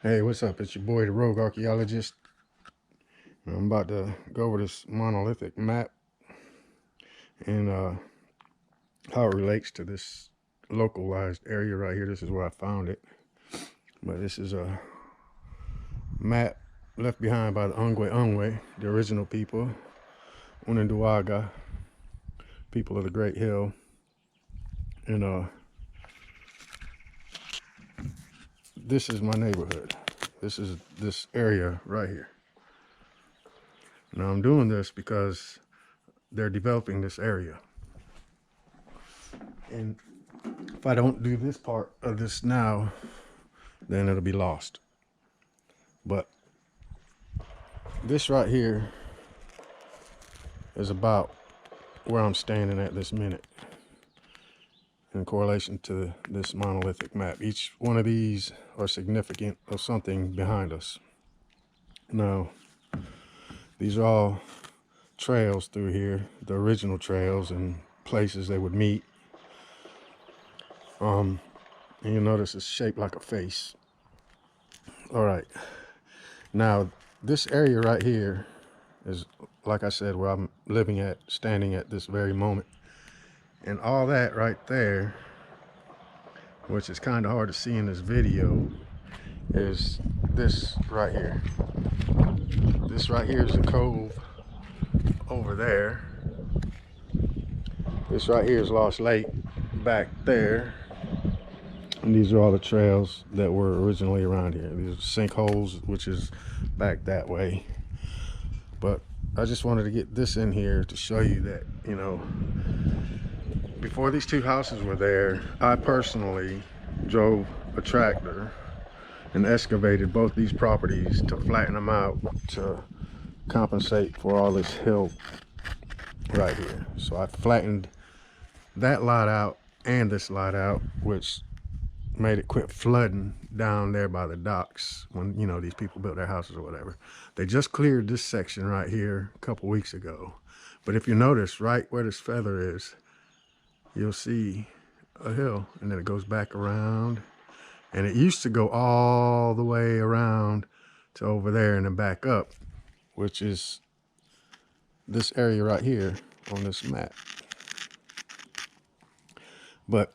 Hey, what's up? It's your boy, the Rogue Archaeologist. I'm about to go over this monolithic map and how it relates to this localized area right here. This is where I found it. But this is a map left behind by the Ongwe, the original people, Unanduaga, people of the Great Hill. And this is my neighborhood. This is this area right here. Now I'm doing this because they're developing this area. And if I don't do this part of this now, then it'll be lost. But this right here is about where I'm standing at this minute in correlation to this monolithic map. Each one of these are significant of something behind us. Now, these are all trails through here, the original trails and places they would meet. And you'll notice it's shaped like a face. All right. Now, this area right here is, like I said, where I'm living at, standing at this very moment. And all that right there, which is kind of hard to see in this video, is this right here. This right here is the cove over there. This right here is Lost Lake back there. And these are all the trails that were originally around here. These are sinkholes, which is back that way. But I just wanted to get this in here to show you that, you know, before these two houses were there, I personally drove a tractor and excavated both these properties to flatten them out to compensate for all this hill right here. So I flattened that lot out and this lot out, which made it quit flooding down there by the docks when, you know, these people built their houses or whatever. They just cleared this section right here a couple weeks ago. But if you notice right where this feather is, you'll see a hill, and then it goes back around, and it used to go all the way around to over there and then back up, which is this area right here on this map. But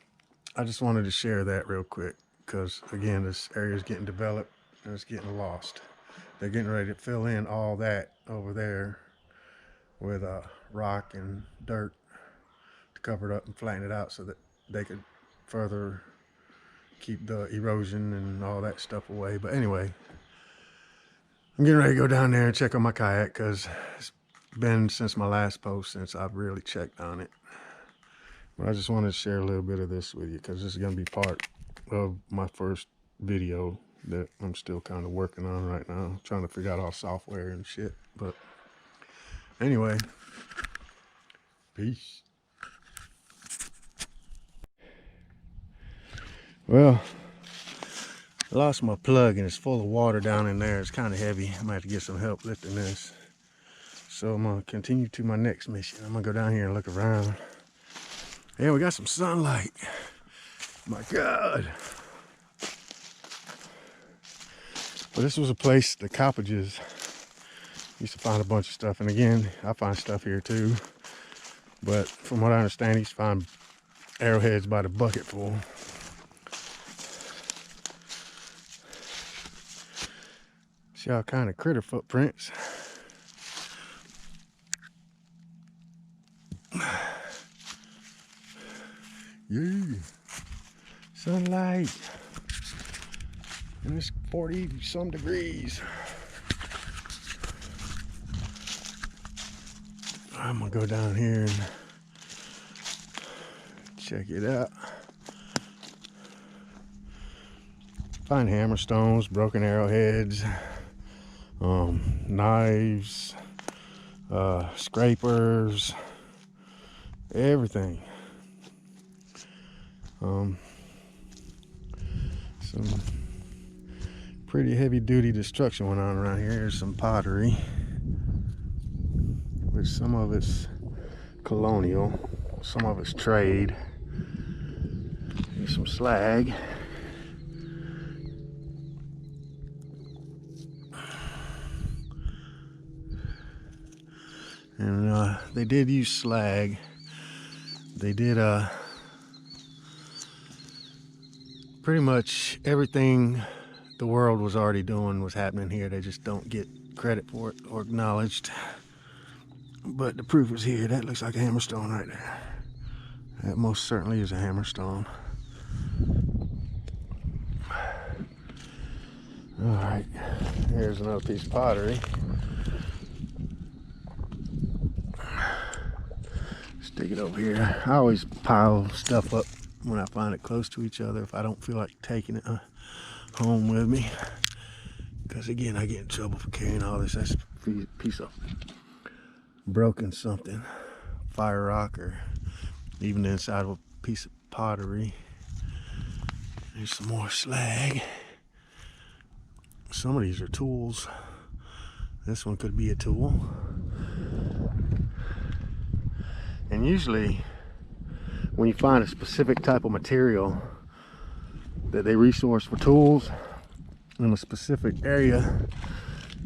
I just wanted to share that real quick because, again, this area is getting developed and it's getting lost. They're getting ready to fill in all that over there with rock and dirt to cover it up and flatten it out so that they could further keep the erosion and all that stuff away. But anyway, I'm getting ready to go down there and check on my kayak because it's been since my last post since I've really checked on it. But I just wanted to share a little bit of this with you because this is going to be part of my first video that I'm still kind of working on right now, trying to figure out all software and shit. But anyway, peace. Well, I lost my plug and it's full of water down in there. It's kind of heavy. I might have to get some help lifting this. So I'm going to continue to my next mission. I'm going to go down here and look around. Yeah, we got some sunlight. My God. Well, this was a place the Cottages used to find a bunch of stuff. And again, I find stuff here too. But from what I understand, he used to find arrowheads by the bucketful. See all kind of critter footprints. Yeah, sunlight, and it's 40 some degrees. I'm gonna go down here and check it out. Find hammerstones, broken arrowheads, knives, scrapers, everything. Some pretty heavy duty destruction went on around here. Here's some pottery, which some of it's colonial, some of it's trade. Here's some slag. And they did use slag. They did pretty much everything the world was already doing was happening here. They just don't get credit for it or acknowledged. But the proof is here. That looks like a hammerstone right there. That most certainly is a hammerstone. All right, here's another piece of pottery. Stick it over here. I always pile stuff up when I find it close to each other if I don't feel like taking it home with me. Because again, I get in trouble for carrying all this. That's a piece of broken something, fire rock, or even the inside of a piece of pottery. There's some more slag. Some of these are tools. This one could be a tool. And usually when you find a specific type of material that they resource for tools in a specific area,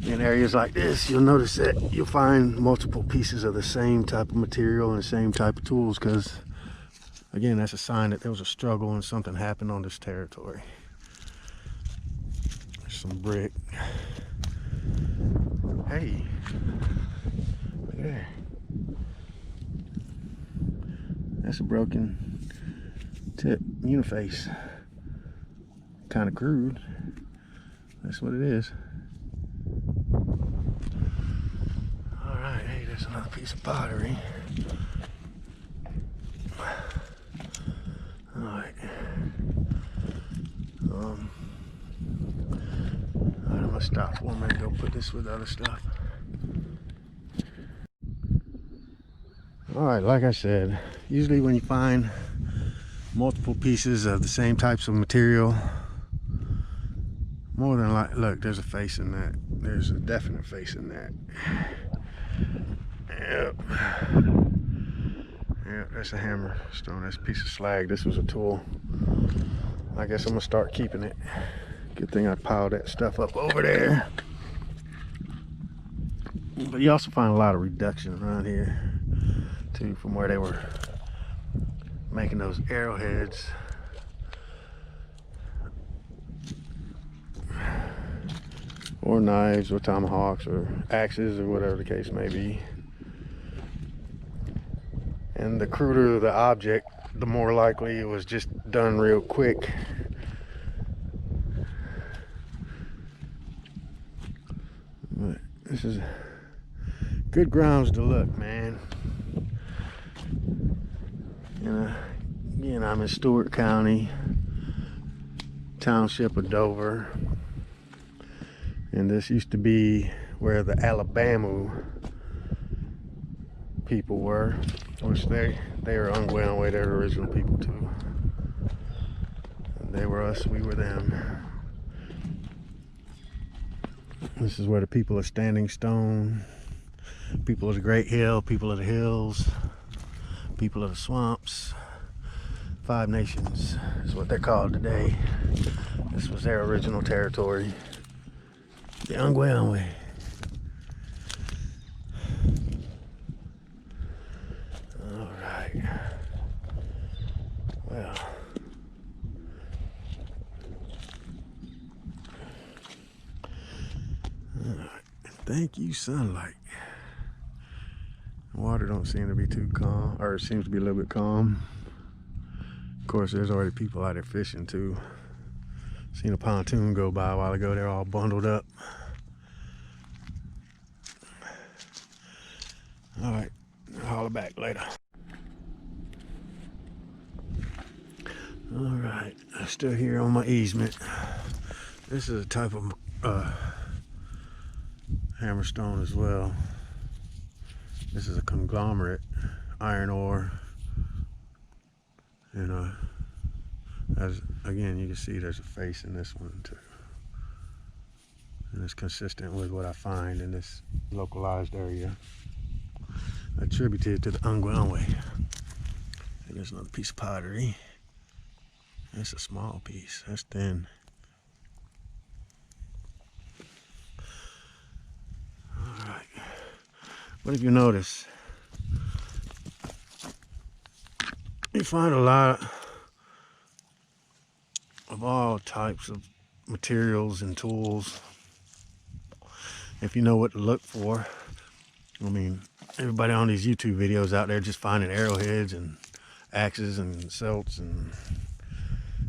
in areas like this, you'll notice that you'll find multiple pieces of the same type of material and the same type of tools, because again, that's a sign that there was a struggle and something happened on this territory. There's some brick. Hey, look there. That's a broken tip uniface. Kind of crude. That's what it is. All right, hey, there's another piece of pottery. All right. I'm gonna stop for a minute and go put this with other stuff. All right, like I said, usually when you find multiple pieces of the same types of material, more than like, look, there's a face in that. There's a definite face in that. Yep. Yep, that's a hammer stone. That's a piece of slag. This was a tool. I guess I'm gonna start keeping it. Good thing I piled that stuff up over there. But you also find a lot of reduction around here too, from where they were making those arrowheads. Or knives, or tomahawks, or axes, or whatever the case may be. And the cruder the object, the more likely it was just done real quick. But this is good grounds to look, man. And again, I'm in Stewart County, township of Dover. And this used to be where the Alabama people were, which they were Ungwelwe, they're the original people too. And they were us, we were them. This is where the people of Standing Stone, people of the Great Hill, people of the hills, people of the swamps, 5 nations is what they're called today. This was their original territory. The Ungwelwe. All right. Well. All right. Thank you, sunlight. Water don't seem to be too calm, or it seems to be a little bit calm. Of course, there's already people out there fishing too. Seen a pontoon go by a while ago. They're all bundled up. All right, I'll holler back later. All right, I'm still here on my easement. This is a type of hammerstone as well. This is a conglomerate, iron ore, and as again, you can see there's a face in this one too. And it's consistent with what I find in this localized area, attributed to the Ungwelwe. There's another piece of pottery. That's a small piece, that's thin. All right, But if you notice, you find a lot of all types of materials and tools if you know what to look for. I mean, everybody on these YouTube videos out there just finding arrowheads and axes and celts, and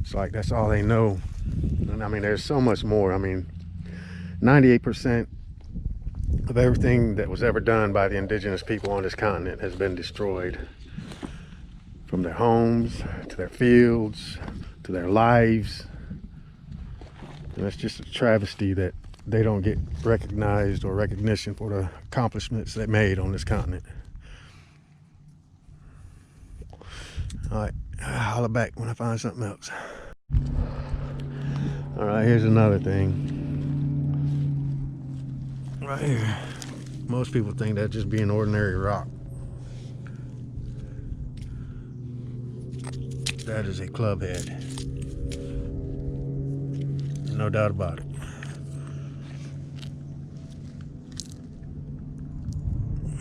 it's like that's all they know. And I mean, there's so much more. I mean, 98% of everything that was ever done by the indigenous people on this continent has been destroyed. From their homes, to their fields, to their lives. And it's just a travesty that they don't get recognized or recognition for the accomplishments they made on this continent. All right, I'll holler back when I find something else. All right, here's another thing. Right here. Most people think that just being ordinary rock. That is a club head. No doubt about it.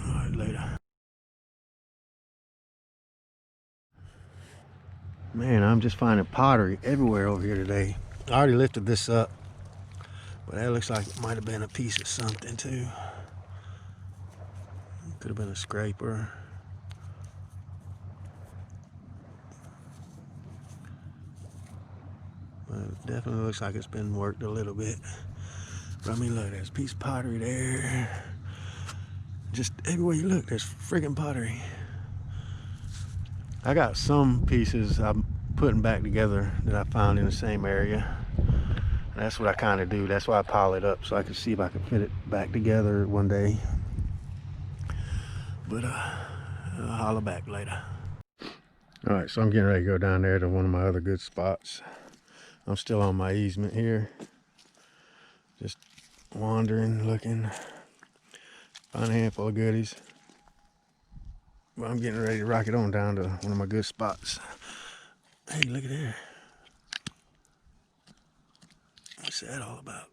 All right, later. Man, I'm just finding pottery everywhere over here today. I already lifted this up, but that looks like it might have been a piece of something too. Could have been a scraper. But it definitely looks like it's been worked a little bit. But I mean, look, there's a piece of pottery there. Just everywhere you look, there's friggin' pottery. I got some pieces I'm putting back together that I found in the same area. And that's what I kind of do. That's why I pile it up, so I can see if I can fit it back together one day. But I'll holler back later. All right, so I'm getting ready to go down there to one of my other good spots. I'm still on my easement here. Just wandering, looking. Find a handful of goodies. But I'm getting ready to rock it on down to one of my good spots. Hey, look at there. What's that all about?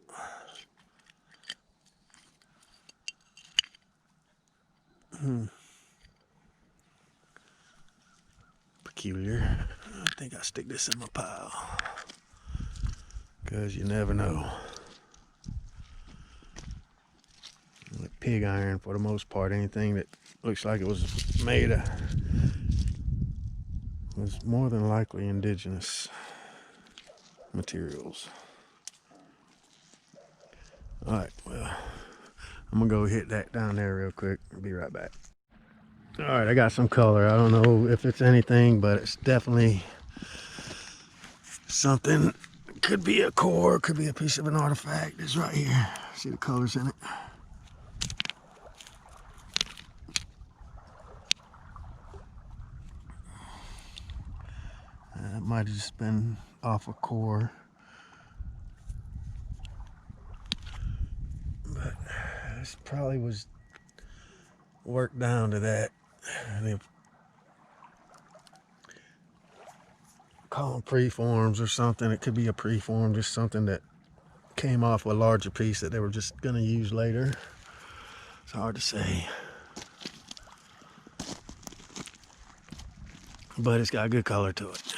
Peculiar. I think I'll stick this in my pile. Because you never know. Like pig iron for the most part. Anything that looks like it was made of was more than likely indigenous materials. All right, well, I'm gonna go hit that down there real quick. I'll be right back. All right, I got some color. I don't know if it's anything, but it's definitely something. Could be a core, could be a piece of an artifact. It's right here. See the colors in it. It might have just been off a core. But this probably was worked down to that. They call them preforms or something. It could be a preform, just something that came off a larger piece that they were just gonna use later. It's hard to say. But it's got a good color to it.